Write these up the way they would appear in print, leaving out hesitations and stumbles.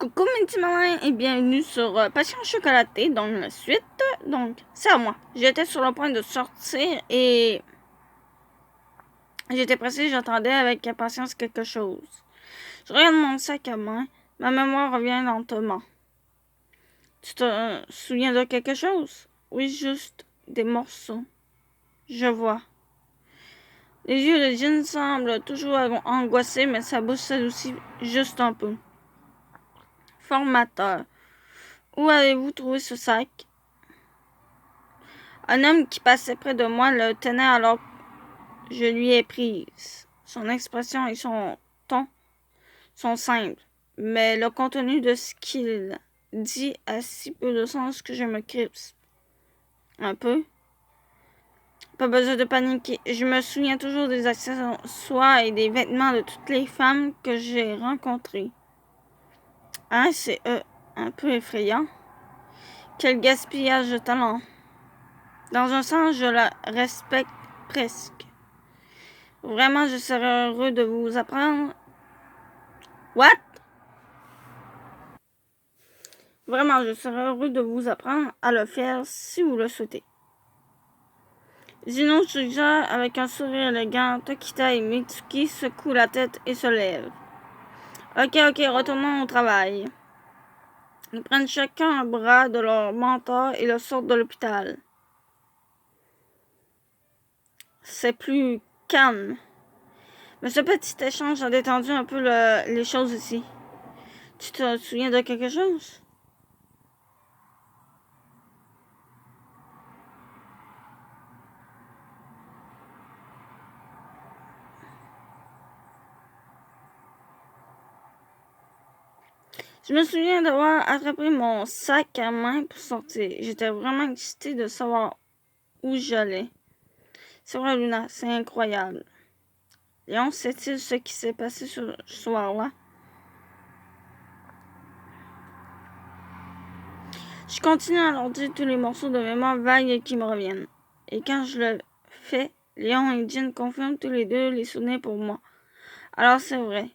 Coucou mes petits malins et bienvenue sur Passion chocolatée, donc la suite. Donc, c'est à moi. J'étais sur le point de sortir et j'étais pressée, j'attendais avec impatience quelque chose. Je regarde mon sac à main, ma mémoire revient lentement. Tu te souviens de quelque chose? Oui, juste des morceaux. Je vois. Les yeux de Jean semblent toujours angoissés, mais sa bouche s'adoucit juste un peu. Formateur. Où avez-vous trouvé ce sac? Un homme qui passait près de moi le tenait alors que je lui ai prise. Son expression et son ton sont simples, mais le contenu de ce qu'il dit a si peu de sens que je me crispe. Un peu. Pas besoin de paniquer. Je me souviens toujours des accessoires et des vêtements de toutes les femmes que j'ai rencontrées. Hein, c'est un peu effrayant. Quel gaspillage de talent. Dans un sens, je la respecte presque. Vraiment, je serais heureux de vous apprendre. What? Vraiment, je serais heureux de vous apprendre à le faire si vous le souhaitez. Zino suggère avec un sourire élégant. Tokita et Mitsuki secouent la tête et se lèvent. Ok, retournons au travail. Ils prennent chacun un bras de leur mentor et le sortent de l'hôpital. C'est plus calme. Mais ce petit échange a détendu un peu les choses ici. Tu te souviens de quelque chose? Je me souviens d'avoir attrapé mon sac à main pour sortir. J'étais vraiment excitée de savoir où j'allais. C'est vrai, Luna, c'est incroyable. Léon, sait-il ce qui s'est passé ce soir-là? Je continue à leur dire tous les morceaux de mémoire vagues qui me reviennent. Et quand je le fais, Léon et Jean confirment tous les deux les souvenirs pour moi. Alors c'est vrai.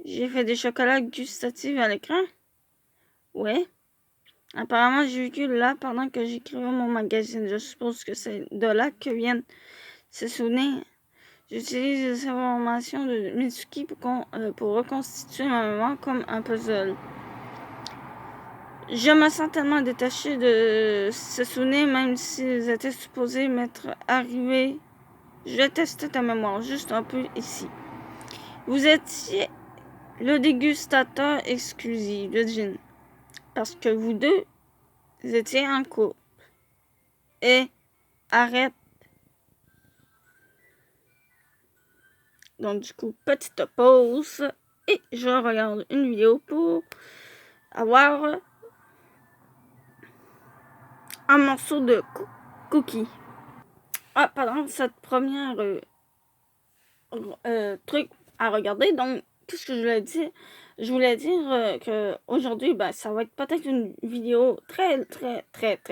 J'ai fait des chocolats gustatifs à l'écran? Ouais. Apparemment, j'ai vécu là pendant que j'écrivais mon magazine. Je suppose que c'est de là que viennent ces souvenirs. J'utilise les informations de Mitsuki pour reconstituer ma mémoire comme un puzzle. Je me sens tellement détachée de ces souvenirs, même s'ils étaient supposés m'être arrivés. Je vais tester ta mémoire juste un peu ici. Vous étiez le dégustateur exclusif de gin. Parce que vous deux étiez en couple. Et arrête. Donc du coup, petite pause. Et je regarde une vidéo pour avoir un morceau de cookie. Ah, pendant cette première truc à regarder, donc qu'est-ce que je voulais dire? Je voulais dire que aujourd'hui, ça va être peut-être une vidéo très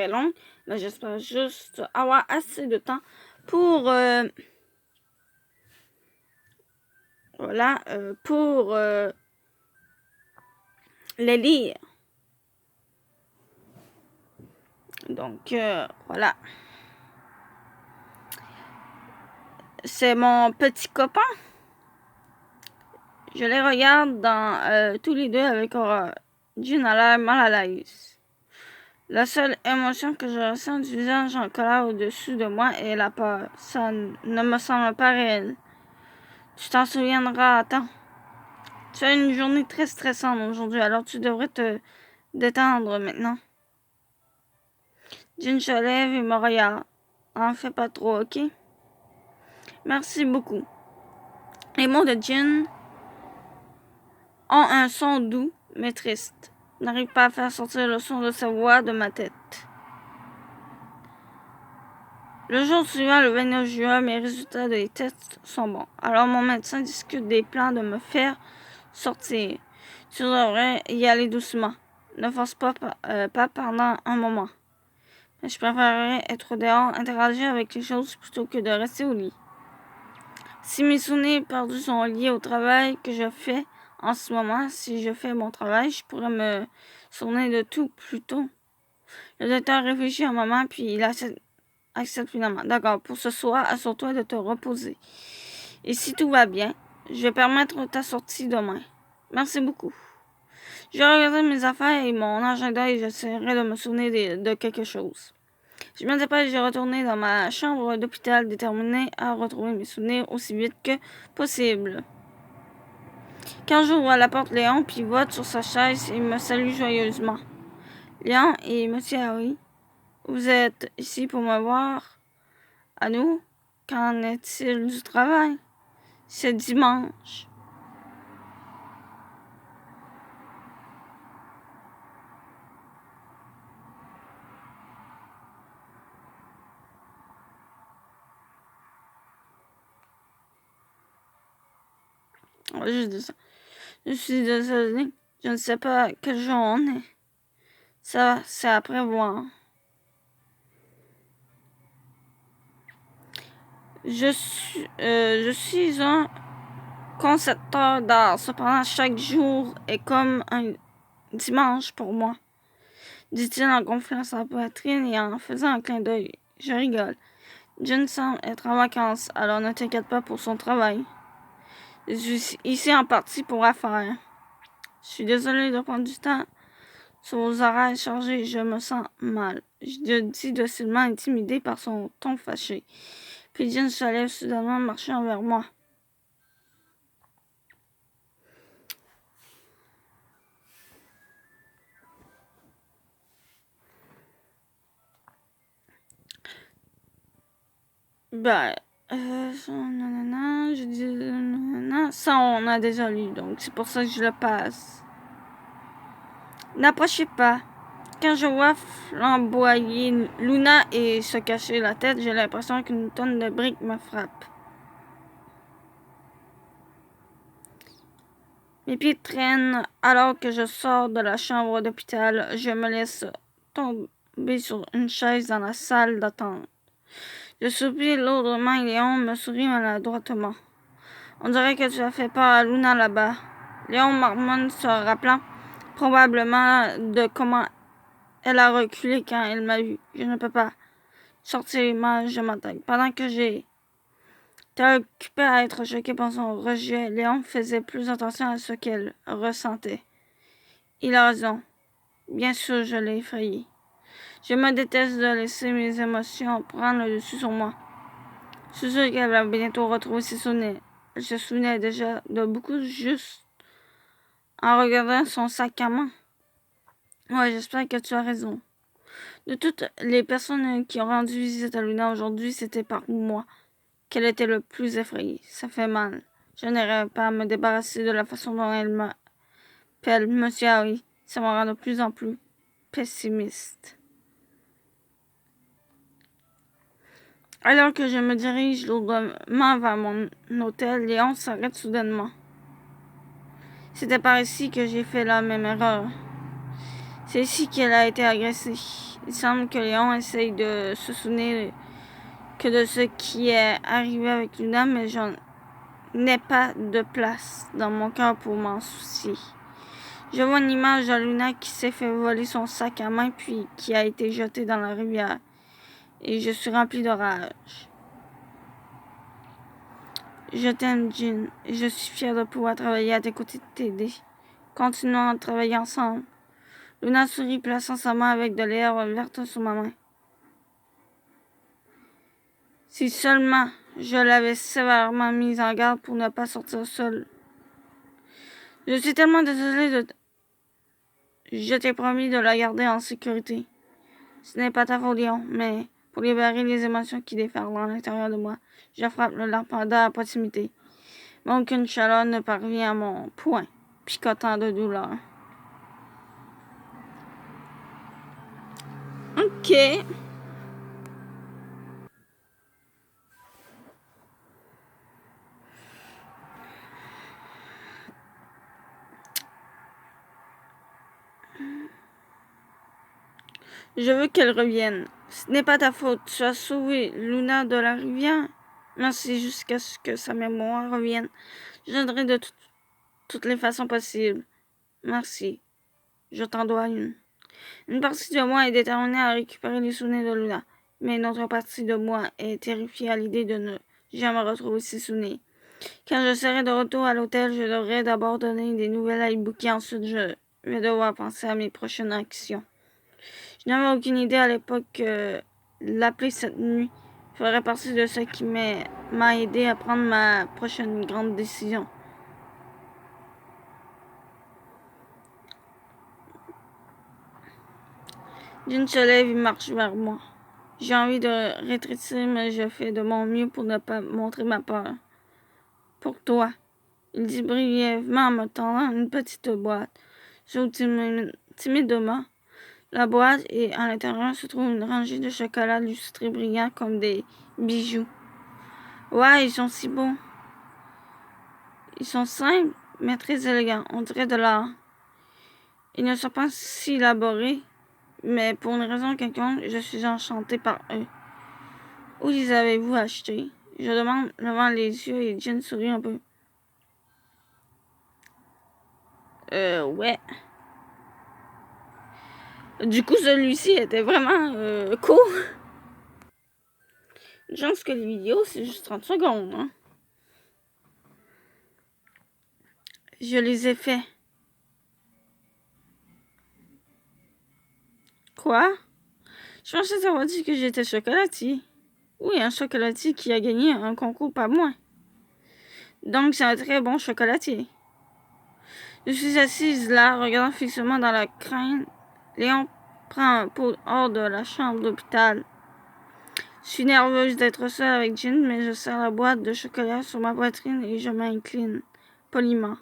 longue, mais j'espère juste avoir assez de temps pour pour les lire. Donc voilà. C'est mon petit copain. Je les regarde dans tous les deux avec Jean a l'air mal à l'aise. La seule émotion que je ressens du visage en colère au-dessus de moi est la peur. Ça ne me semble pas réel. Tu t'en souviendras à temps. Tu as une journée très stressante aujourd'hui, alors tu devrais te détendre maintenant. Jean se lève et me regarde. En fais pas trop, ok? Merci beaucoup. Les mots de Jean ont un son doux, mais triste. Je n'arrive pas à faire sortir le son de sa voix de ma tête. Le jour suivant, le 29 juin, mes résultats des tests sont bons. Alors mon médecin discute des plans de me faire sortir. Tu devrais y aller doucement. Ne force pas pendant un moment. Mais je préférerais être dehors, interagir avec les choses plutôt que de rester au lit. Si mes souvenirs perdus sont liés au travail que je fais En ce moment, si je fais mon travail, je pourrais me souvenir de tout plus tôt. Le docteur réfléchit un moment, puis il accepte finalement. D'accord, pour ce soir, assure-toi de te reposer. Et si tout va bien, je vais permettre ta sortie demain. Merci beaucoup. Je regardais mes affaires et mon agenda et j'essaierai de me souvenir de quelque chose. Je me dépêche de retourner dans ma chambre d'hôpital déterminée à retrouver mes souvenirs aussi vite que possible. Quand j'ouvre la porte, Léon pivote sur sa chaise et me salue joyeusement. Léon et Monsieur Harry, vous êtes ici pour me voir? À nous? Qu'en est-il du travail? C'est dimanche. Je suis désolée. Je ne sais pas quel jour on est. Ça, c'est à prévoir. Je suis un concepteur d'art. Cependant, chaque jour est comme un dimanche pour moi, dit-il en gonflant sa poitrine et en faisant un clin d'œil. Je rigole. Jen semble être en vacances, alors ne t'inquiète pas pour son travail. Je suis ici en partie pour affaires. Je suis désolée de prendre du temps sur vos horaires chargés. Je me sens mal. Je dis docilement, intimidé par son ton fâché. Puis Jen se lève soudainement, marchant vers moi. Je dis nanana, ça on a déjà lu, donc c'est pour ça que je le passe. N'approchez pas. Quand je vois flamboyer Luna et se cacher la tête, j'ai l'impression qu'une tonne de briques me frappe. Mes pieds traînent alors que je sors de la chambre d'hôpital. Je me laisse tomber sur une chaise dans la salle d'attente. Je soupire lourdement et Léon me sourit maladroitement. On dirait que tu as fait peur à Luna là-bas. Léon marmonne se rappelant probablement de comment elle a reculé quand elle m'a vu. Je ne peux pas sortir l'image de ma tête. Pendant que j'étais occupé à être choqué par son rejet, Léon faisait plus attention à ce qu'elle ressentait. Il a raison. Bien sûr, je l'ai effrayé. Je me déteste de laisser mes émotions prendre le dessus sur moi. Je suis sûre qu'elle va bientôt retrouver ses souvenirs. Elle se souvenait déjà de beaucoup juste en regardant son sac à main. Ouais, j'espère que tu as raison. De toutes les personnes qui ont rendu visite à Luna aujourd'hui, c'était par moi qu'elle était le plus effrayée. Ça fait mal. Je n'arrive pas à me débarrasser de la façon dont elle m'appelle Monsieur Harry. Ça me rend de plus en plus pessimiste. Alors que je me dirige lourdement vers mon hôtel, Léon s'arrête soudainement. C'était par ici que j'ai fait la même erreur. C'est ici qu'elle a été agressée. Il semble que Léon essaye de se souvenir que de ce qui est arrivé avec Luna, mais j'en ai pas de place dans mon cœur pour m'en soucier. Je vois une image de Luna qui s'est fait voler son sac à main puis qui a été jetée dans la rivière. Et je suis rempli de rage. Je t'aime, Jean, et je suis fière de pouvoir travailler à tes côtés de t'aider. Continuons à travailler ensemble. Luna sourit, plaçant sa main avec de l'herbe verte sur ma main. Si seulement je l'avais sévèrement mise en garde pour ne pas sortir seule. Je suis tellement désolée de... Je t'ai promis de la garder en sécurité. Ce n'est pas ta faute, Léon, mais pour libérer les émotions qui déferlent à l'intérieur de moi, je frappe le lampadaire à proximité. Mais aucune chaleur ne parvient à mon poing, picotant de douleur. Ok. Je veux qu'elle revienne. Ce n'est pas ta faute. Tu as sauvé Luna de la rivière. Merci jusqu'à ce que sa mémoire revienne. Je donnerai de tout toutes les façons possibles. Merci. Je t'en dois une. Une partie de moi est déterminée à récupérer les souvenirs de Luna, mais une autre partie de moi est terrifiée à l'idée de ne jamais retrouver ces souvenirs. Quand je serai de retour à l'hôtel, je devrais d'abord donner des nouvelles à Ibuki, ensuite je vais devoir penser à mes prochaines actions. Je n'avais aucune idée à l'époque que l'appeler cette nuit ferait partie de ce qui m'a aidé à prendre ma prochaine grande décision. Jin se lève et marche vers moi. J'ai envie de rétrécir, mais je fais de mon mieux pour ne pas montrer ma peur. Pour toi, il dit brièvement en me tendant une petite boîte. J'ouvre timidement la boîte et à l'intérieur se trouve une rangée de chocolats lustrés brillants comme des bijoux. Ouais, ils sont si beaux. Ils sont simples, mais très élégants. On dirait de l'art. Ils ne sont pas si élaborés, mais pour une raison quelconque, je suis enchantée par eux. Où les avez-vous achetés? Je demande, levant les yeux, et Jin sourit un peu. Ouais. Du coup, celui-ci était vraiment cool. Je pense que les vidéos, c'est juste 30 secondes. Hein? Je les ai faits. Quoi? Je pensais t'avoir dit que j'étais chocolatier. Oui, un chocolatier qui a gagné un concours, pas moi. Donc, c'est un très bon chocolatier. Je suis assise là, regardant fixement dans la crainte. Léon prend un pot hors de la chambre d'hôpital. Je suis nerveuse d'être seule avec Jin, mais je serre la boîte de chocolat sur ma poitrine et je m'incline poliment.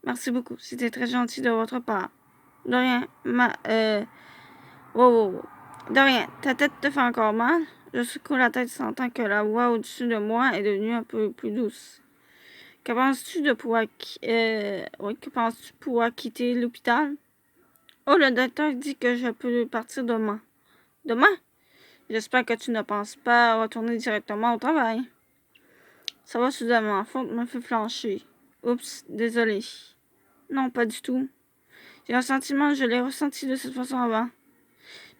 Merci beaucoup, c'était très gentil de votre part. De rien, wow. De rien, ta tête te fait encore mal? Je secoue la tête sentant que la voix au-dessus de moi est devenue un peu plus douce. Que penses-tu pouvoir quitter l'hôpital? Oh, le docteur dit que je peux partir demain. Demain? J'espère que tu ne penses pas retourner directement au travail. Ça va soudainement, faute me fait flancher. Oups, désolé. Non, pas du tout. J'ai un sentiment, je l'ai ressenti de cette façon avant.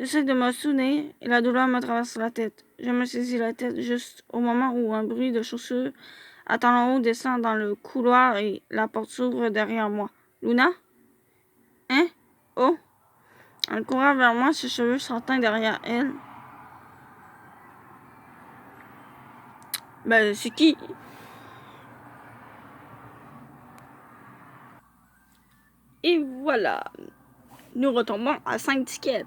J'essaie de me souvenir et la douleur me traverse la tête. Je me saisis la tête juste au moment où un bruit de chaussures à talons hauts descend dans le couloir et la porte s'ouvre derrière moi. Luna? Hein? Oh! Elle court vers moi, ses cheveux sortant derrière elle. Ben, c'est qui? Et voilà. Nous retombons à 5 tickets.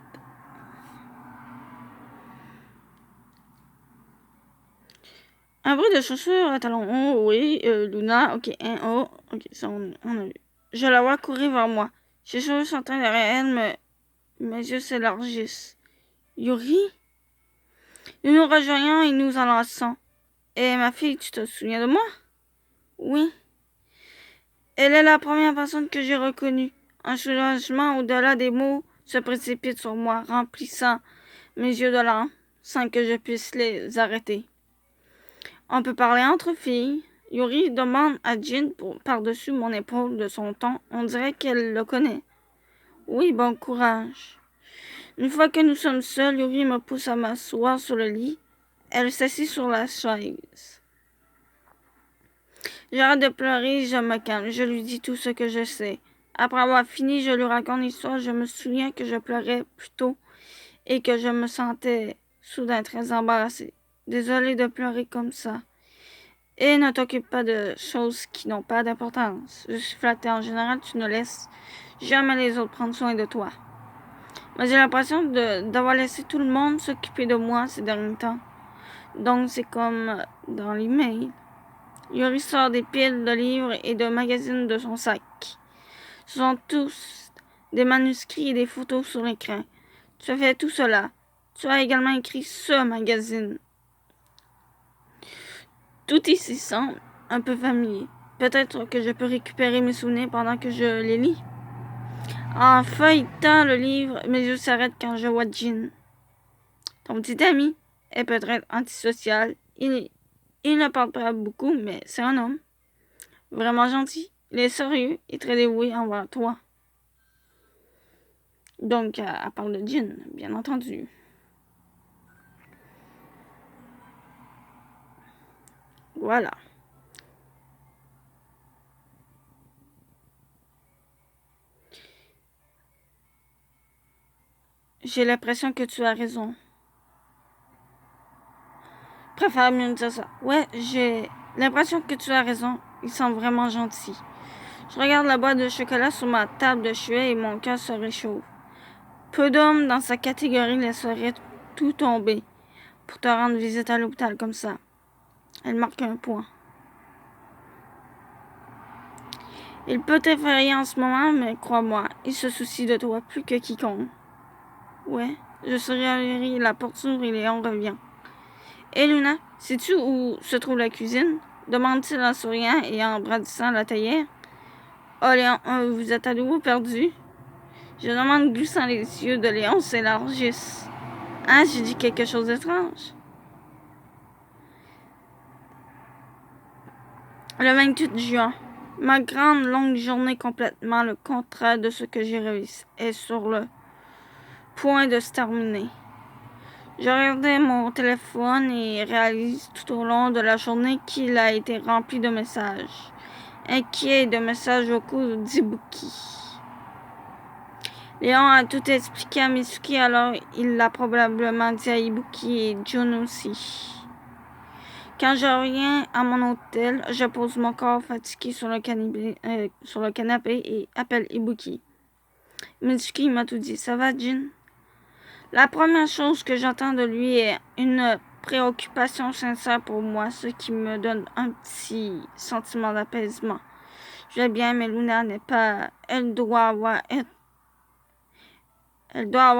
Un bruit de chaussures à talons hauts, oui. Luna, ok, ok, ça on a vu. Je la vois courir vers moi. Ses cheveux sont derrière elle, mais mes yeux s'élargissent. Yuri? Nous nous rejoignons et nous enlaçons. Et ma fille, tu te souviens de moi? Oui. Elle est la première personne que j'ai reconnue. Un soulagement au-delà des mots se précipite sur moi, remplissant mes yeux de larmes, sans que je puisse les arrêter. On peut parler entre filles. Yuri demande à Jin par-dessus mon épaule de son ton. On dirait qu'elle le connaît. Oui, bon courage. Une fois que nous sommes seuls, Yuri me pousse à m'asseoir sur le lit. Elle s'assit sur la chaise. J'arrête de pleurer, je me calme. Je lui dis tout ce que je sais. Après avoir fini, je lui raconte l'histoire. Je me souviens que je pleurais plus tôt et que je me sentais soudain très embarrassée. Désolée de pleurer comme ça. Et ne t'occupe pas de choses qui n'ont pas d'importance. Je suis flattée. En général, tu ne laisses jamais les autres prendre soin de toi. Mais j'ai l'impression d'avoir laissé tout le monde s'occuper de moi ces derniers temps. Donc, c'est comme dans l'email. Yuri sort des piles de livres et de magazines de son sac. Ce sont tous des manuscrits et des photos sur l'écran. Tu as fait tout cela. Tu as également écrit ce magazine. Tout ici semble un peu familier. Peut-être que je peux récupérer mes souvenirs pendant que je les lis. En feuilletant le livre, mes yeux s'arrêtent quand je vois Jin. Ton petit ami est peut-être antisocial. Il ne parle pas beaucoup, mais c'est un homme. Vraiment gentil. Il est sérieux et très dévoué envers toi. Donc, elle parle de Jin, bien entendu. Voilà. J'ai l'impression que tu as raison. Préfère mieux me dire ça. Ouais, j'ai l'impression que tu as raison. Il semble vraiment gentil. Je regarde la boîte de chocolat sur ma table de chevet et mon cœur se réchauffe. Peu d'hommes dans sa catégorie laisseraient tout tomber pour te rendre visite à l'hôpital comme ça. Elle marque un point. Il peut t'effrayer en ce moment, mais crois-moi, il se soucie de toi plus que quiconque. Ouais, je surveillerai la porte s'ouvre et Léon revient. Hé Luna, sais-tu où se trouve la cuisine? Demande-t-il en souriant et en brandissant la théière. Oh Léon, vous êtes à nouveau perdu? Je demande, glissant les yeux de Léon s'élargissent. Hein, j'ai dit quelque chose d'étrange. Le 28 juin. Ma grande longue journée complètement le contraire de ce que j'ai réussi est sur le point de se terminer. Je regardais mon téléphone et réalise tout au long de la journée qu'il a été rempli de messages. Inquiet et de messages vocaux d'Ibuki. Léon a tout expliqué à Mitsuki, alors il l'a probablement dit à Ibuki et Jun aussi. Quand je reviens à mon hôtel, je pose mon corps fatigué sur le canapé et appelle Ibuki. Mitsuki m'a tout dit. Ça va, Jin? La première chose que j'entends de lui est une préoccupation sincère pour moi, ce qui me donne un petit sentiment d'apaisement. Je vais bien, mais Luna n'est pas... Elle doit avoir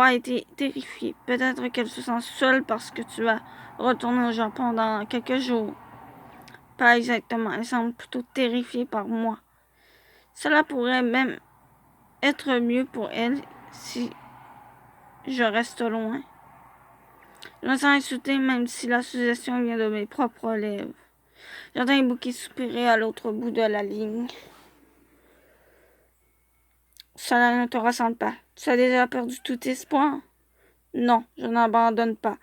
été terrifiée. Peut-être qu'elle se sent seule parce que tu vas retourner au Japon dans quelques jours. Pas exactement. Elle semble plutôt terrifiée par moi. Cela pourrait même être mieux pour elle si je reste loin. Je me sens insultée même si la suggestion vient de mes propres lèvres. J'entends Ibuki soupirer à l'autre bout de la ligne. Cela ne te ressemble pas. Tu as déjà perdu tout espoir? Non, je n'abandonne pas.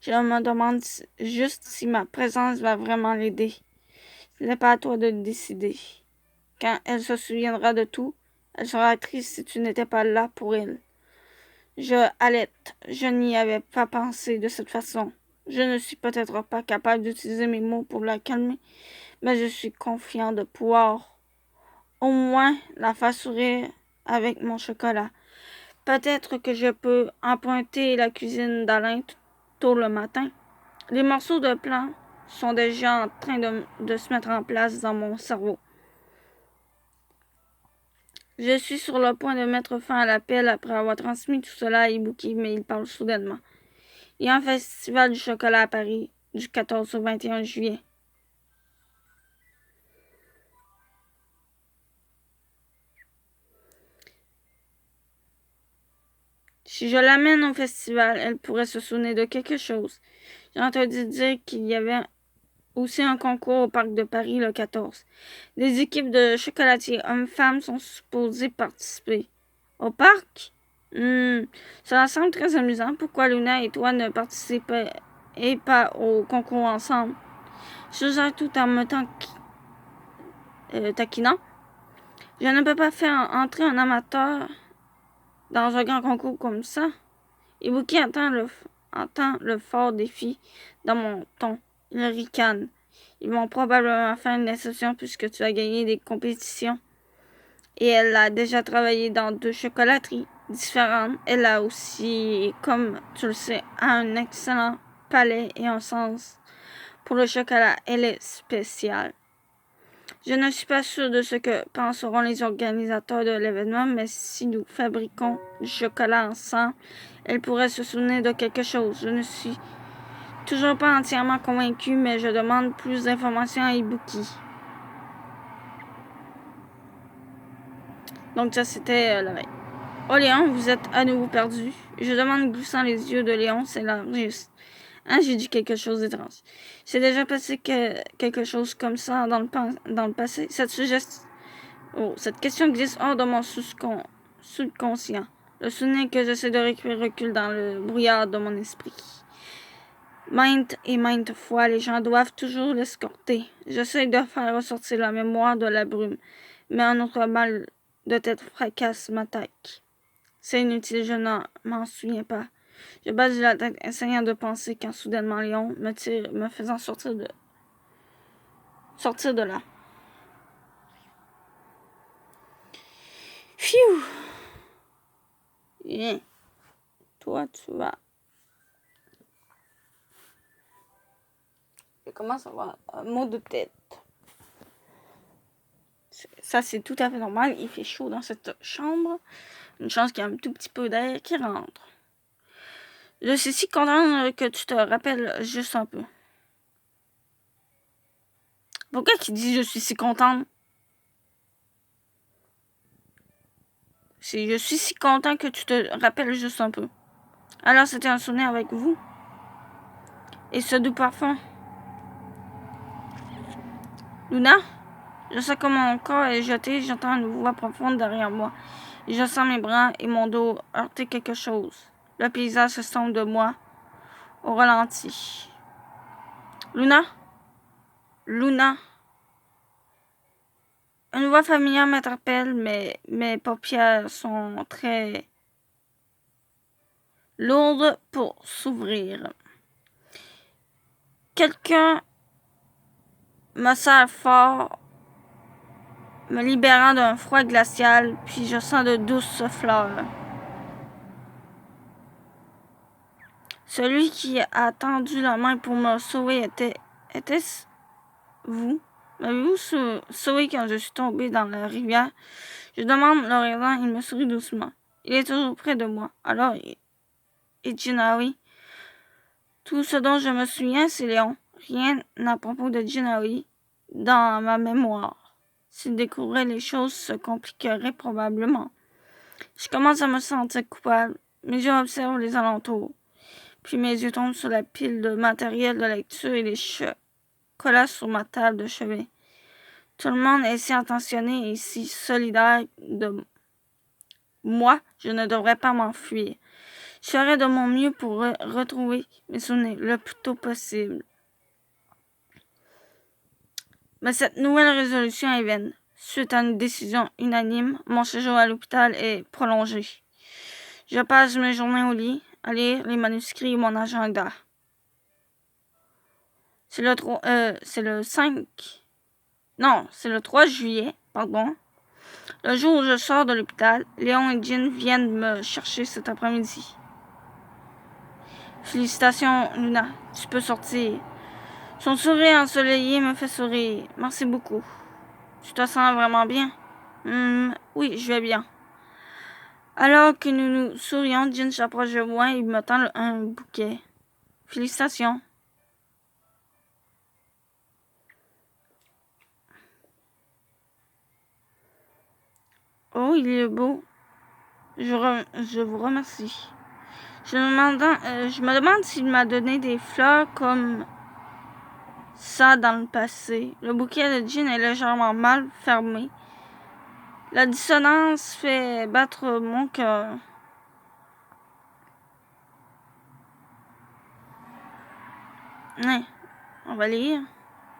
Je me demande juste si ma présence va vraiment l'aider. Ce n'est pas à toi de le décider. Quand elle se souviendra de tout, elle sera triste si tu n'étais pas là pour elle. Je halète. Je n'y avais pas pensé de cette façon. Je ne suis peut-être pas capable d'utiliser mes mots pour la calmer, mais je suis confiant de pouvoir au moins la faire sourire avec mon chocolat. Peut-être que je peux emprunter la cuisine d'Alain tôt le matin. Les morceaux de plan sont déjà en train de se mettre en place dans mon cerveau. Je suis sur le point de mettre fin à l'appel après avoir transmis tout cela à Ibuki, mais il parle soudainement. Il y a un festival du chocolat à Paris du 14 au 21 juillet. Si je l'amène au festival, elle pourrait se souvenir de quelque chose. J'ai entendu dire qu'il y avait aussi un concours au Parc de Paris le 14. Des équipes de chocolatiers hommes-femmes sont supposées participer. Au parc? Cela semble très amusant. Pourquoi Luna et toi ne participez pas au concours ensemble? Je suggère tout en me taquinant. Je ne peux pas faire entrer un amateur dans un grand concours comme ça. Ibuki entend le fort défi dans mon ton. Il ricane. Ils vont probablement faire une exception puisque tu as gagné des compétitions. Et elle a déjà travaillé dans 2 chocolateries différentes. Elle a aussi, comme tu le sais, un excellent palais et un sens pour le chocolat. Elle est spéciale. Je ne suis pas sûre de ce que penseront les organisateurs de l'événement, mais si nous fabriquons du chocolat ensemble, elle pourrait se souvenir de quelque chose. Je ne suis toujours pas entièrement convaincue, mais je demande plus d'informations à Ibuki. Donc ça, c'était la veille. Oh Léon, vous êtes à nouveau perdu. Je demande, glissant les yeux de Léon s'élargissent. Hein, j'ai dit quelque chose d'étrange. C'est déjà passé quelque chose comme ça dans le passé. Cette suggestion Oh, cette question glisse hors de mon subconscient. Le souvenir que j'essaie de récupérer recule dans le brouillard de mon esprit. Maintes et maintes fois, les gens doivent toujours l'escorter. J'essaie de faire ressortir la mémoire de la brume, mais un autre mal de tête fracasse m'attaque. C'est inutile, je ne m'en souviens pas. Je bats la tête, essayant de penser quand soudainement Léon me tire, me faisant sortir de là. Pfiou! Viens. Toi, tu vas. Je commence à avoir un mot de tête. Ça, c'est tout à fait normal. Il fait chaud dans cette chambre. Une chance qu'il y a un tout petit peu d'air qui rentre. Je suis si contente que tu te rappelles juste un peu. Pourquoi qu'il dit je suis si contente? Je suis si content que tu te rappelles juste un peu. Alors c'était un souvenir avec vous. Et ce doux parfum. Luna? Je sens comme mon corps est jeté, j'entends une voix profonde derrière moi. Et je sens mes bras et mon dos heurter quelque chose. Le paysage se sombre de moi au ralenti. Luna? Luna? Une voix familière m'interpelle, mais mes paupières sont très lourdes pour s'ouvrir. Quelqu'un me serre fort, me libérant d'un froid glacial, puis je sens de douces fleurs. Celui qui a tendu la main pour me sauver était-ce vous? M'avez-vous sauvé quand je suis tombée dans la rivière? Je demande le regardant, il me sourit doucement. Il est toujours près de moi. Alors, Ejinawi. Tout ce dont je me souviens, c'est Léon. Rien à propos de Ejinawi dans ma mémoire. S'il découvrait les choses se compliqueraient probablement. Je commence à me sentir coupable. Mes yeux observent les alentours. Puis mes yeux tombent sur la pile de matériel de lecture et les chocolats sur ma table de chevet. Tout le monde est si attentionné et si solidaire de moi, je ne devrais pas m'enfuir. Je ferai de mon mieux pour retrouver mes souvenirs le plus tôt possible. Mais cette nouvelle résolution est vaine. Suite à une décision unanime, mon séjour à l'hôpital est prolongé. Je passe mes journées au lit, à lire les manuscrits et mon agenda. C'est le 3 juillet, pardon. Le jour où je sors de l'hôpital, Léon et Jean viennent me chercher cet après-midi. Félicitations, Luna, tu peux sortir. Son sourire ensoleillé me fait sourire. Merci beaucoup. Tu te sens vraiment bien? Oui, je vais bien. Alors que nous nous sourions, Jean s'approche de moi et me tend un bouquet. Félicitations. Oh, il est beau. Je vous remercie. Je me demande s'il m'a donné des fleurs comme ça dans le passé. Le bouquet de Jean est légèrement mal fermé. La dissonance fait battre mon cœur. Ouais, on va lire.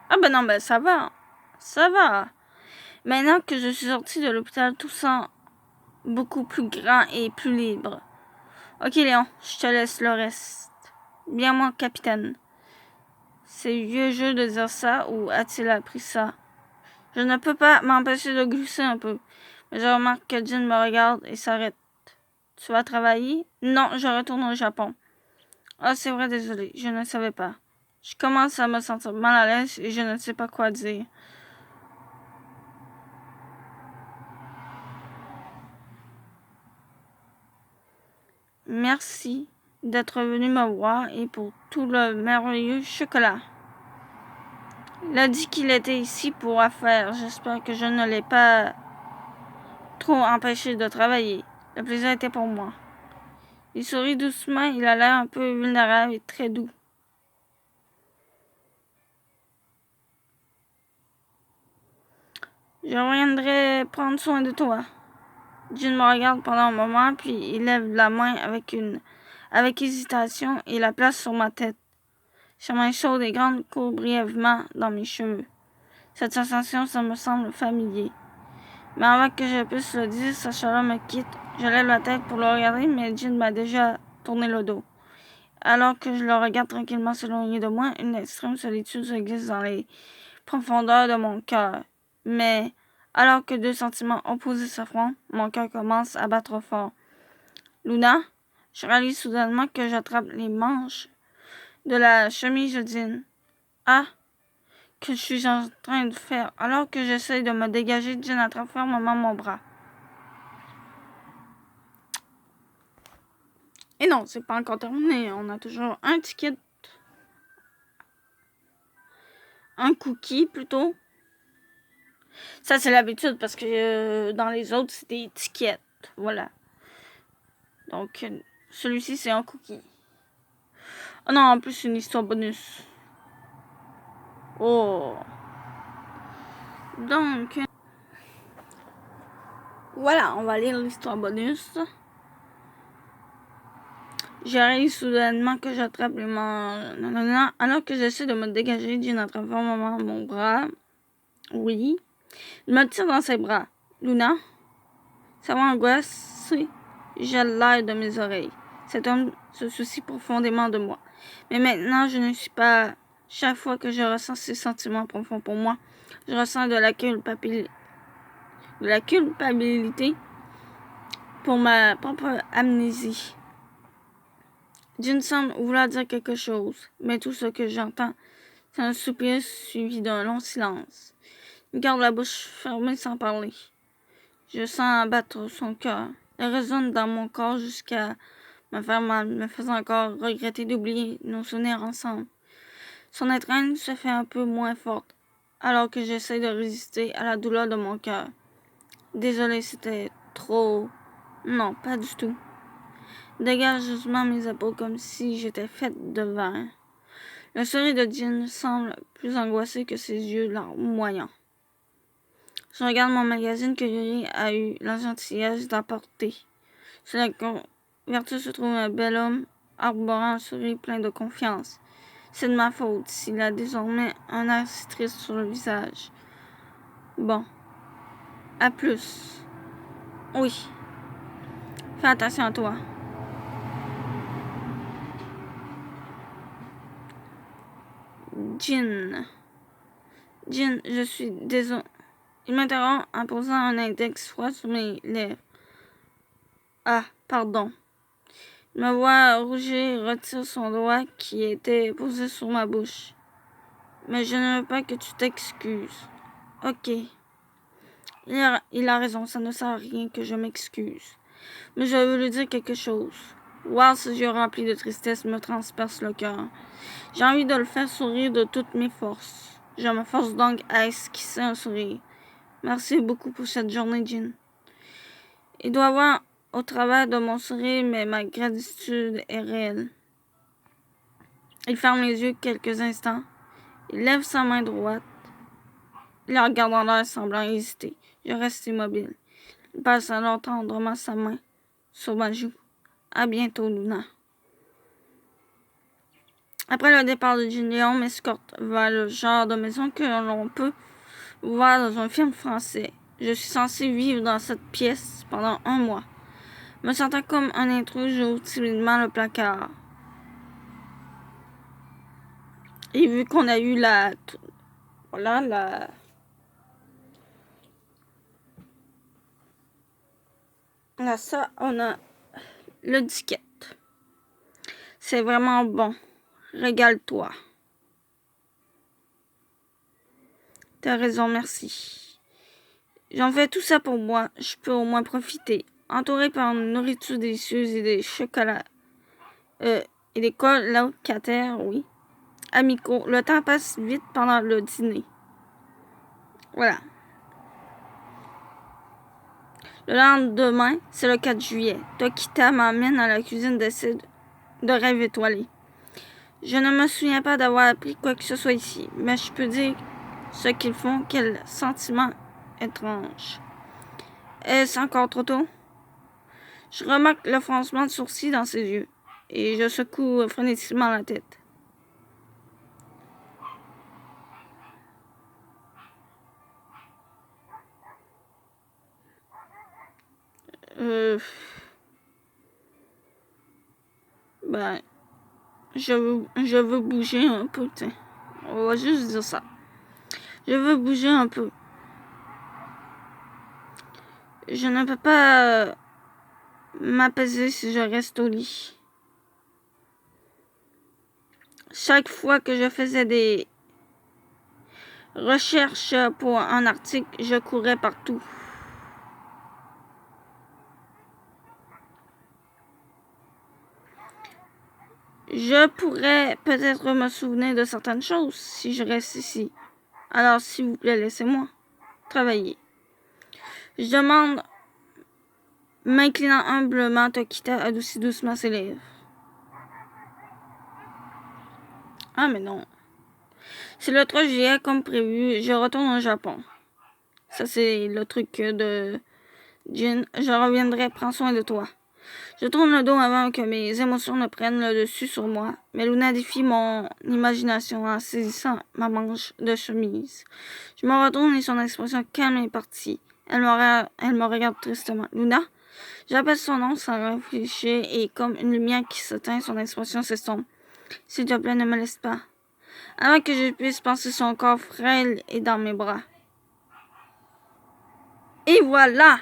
Ah ben non, ben ça va. Ça va. Maintenant que je suis sortie de l'hôpital, tout sent beaucoup plus grand et plus libre. Ok Léon, je te laisse le reste. Bien moi, capitaine. C'est vieux jeu de dire ça ou a-t-il appris ça? Je ne peux pas m'empêcher de glisser un peu. Mais je remarque que Jean me regarde et s'arrête. Tu vas travailler? Non, je retourne au Japon. Ah, c'est vrai, désolé, je ne savais pas. Je commence à me sentir mal à l'aise et je ne sais pas quoi dire. Merci d'être venu me voir et pour tout le merveilleux chocolat. Il a dit qu'il était ici pour affaires. J'espère que je ne l'ai pas trop empêché de travailler. Le plaisir était pour moi. Il sourit doucement, il a l'air un peu vulnérable et très doux. Je reviendrai prendre soin de toi. Jin me regarde pendant un moment, puis il lève la main avec hésitation et la place sur ma tête. Sa main chaude et grande court brièvement dans mes cheveux. Cette sensation, ça me semble familier. Mais avant que je puisse le dire, sa chaleur me quitte. Je lève la tête pour le regarder, mais Jin m'a déjà tourné le dos. Alors que je le regarde tranquillement s'éloigner de moi, une extrême solitude se glisse dans les profondeurs de mon cœur. Mais, alors que deux sentiments opposés s'affrontent, mon cœur commence à battre fort. Luna, je réalise soudainement que j'attrape les manches de la chemise de Jin. Ah! Que je suis en train de faire. Alors que j'essaie de me dégager, Jin attrape fermement mon bras. Et non, c'est pas encore terminé. On a toujours un ticket. Un cookie, plutôt. Ça, c'est l'habitude, parce que dans les autres, c'est des étiquettes. Voilà. Donc, celui-ci, c'est un cookie. Oh non, en plus, c'est une histoire bonus. Oh. Donc, voilà, on va lire l'histoire bonus. J'arrive soudainement que j'attrape les mains. Alors que j'essaie de me dégager, Jin attrape fortement mon bras. Oui. Il me tire dans ses bras. Luna, sa voix angoissée gèle l'air de mes oreilles. Cet homme se soucie profondément de moi. Mais maintenant, je ne suis pas... Chaque fois que je ressens ces sentiments profonds pour moi, je ressens de la culpabilité pour ma propre amnésie. Jin semble vouloir dire quelque chose, mais tout ce que j'entends, c'est un soupir suivi d'un long silence. Il garde la bouche fermée sans parler. Je sens battre son cœur. Elle résonne dans mon corps jusqu'à me faire mal, me faisant encore regretter d'oublier nos souvenirs ensemble. Son étreinte se fait un peu moins forte, alors que j'essaie de résister à la douleur de mon cœur. Désolée, c'était trop... Non, pas du tout. Dégage doucement mes épaules comme si j'étais faite de verre. Le sourire de Jin semble plus angoissé que ses yeux larmoyants. Je regarde mon magazine que Yuri a eu la gentillesse d'apporter. Sur la couverture se trouve un bel homme arborant un sourire plein de confiance. C'est de ma faute s'il a désormais un air si triste sur le visage. Bon. À plus. Oui. Fais attention à toi. Jin, je suis désolé. Il m'interrompt en posant un index froid sur mes lèvres. Ah, pardon. Il me voit rougir et retire son doigt qui était posé sur ma bouche. Mais je ne veux pas que tu t'excuses. Ok. Il a raison, ça ne sert à rien que je m'excuse. Mais je veux lui dire quelque chose. Voir ses yeux remplis de tristesse me transperce le cœur. J'ai envie de le faire sourire de toutes mes forces. Je me force donc à esquisser un sourire. Merci beaucoup pour cette journée, Jin. Il doit voir au travers de mon sourire, mais ma gratitude est réelle. Il ferme les yeux quelques instants. Il lève sa main droite. Il la regarde en l'air, semblant hésiter. Je reste immobile. Il passe alors tendrement sa main sur ma joue. À bientôt, Luna. Après le départ de Jin, Léon m'escorte vers le genre de maison que l'on peut voir dans un film français. Je suis censée vivre dans cette pièce pendant 1 mois. Me sentant comme un intrus, j'ouvre timidement le placard. Et vu qu'on a eu ça, on a le disquette. C'est vraiment bon. Régale-toi. T'as raison, merci. J'en fais tout ça pour moi. Je peux au moins profiter. Entouré par une nourriture délicieuse et des chocolats. Et des colocataires, oui. Amicaux. Le temps passe vite pendant le dîner. Voilà. Le lendemain, c'est le 4 juillet. Tokita m'emmène à la cuisine d'essai de rêve étoilé. Je ne me souviens pas d'avoir appris quoi que ce soit ici, mais je peux dire ce qu'ils font, quel sentiment étrange. Est-ce encore trop tôt? Je remarque le froncement de sourcils dans ses yeux et je secoue frénétiquement la tête. Ben, je veux bouger un peu, tiens. On va juste dire ça. Je veux bouger un peu. Je ne peux pas m'apaiser si je reste au lit. Chaque fois que je faisais des recherches pour un article, je courais partout. Je pourrais peut-être me souvenir de certaines choses si je reste ici. Alors, s'il vous plaît, laissez-moi travailler. Je demande, m'inclinant humblement, Tokita adoucit doucement ses lèvres. Ah, mais non. C'est le 3 juillet, comme prévu, je retourne au Japon. Ça, c'est le truc de Jin. Je reviendrai, prends soin de toi. Je tourne le dos avant que mes émotions ne prennent le dessus sur moi, mais Luna défie mon imagination en saisissant ma manche de chemise. Je me retourne et son expression calme est partie. Elle me regarde tristement. Luna? J'appelle son nom sans réfléchir et comme une lumière qui s'éteint, son expression s'estompe. S'il te plaît, ne me laisse pas. Avant que je puisse penser, son corps frêle est dans mes bras. Et voilà!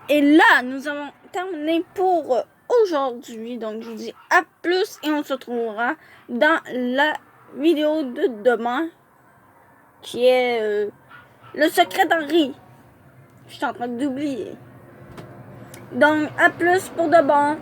Et là, nous avons terminé pour aujourd'hui. Donc, je vous dis à plus et on se retrouvera dans la vidéo de demain qui est le secret d'Henri. Je suis en train d'oublier. Donc, à plus pour de bon.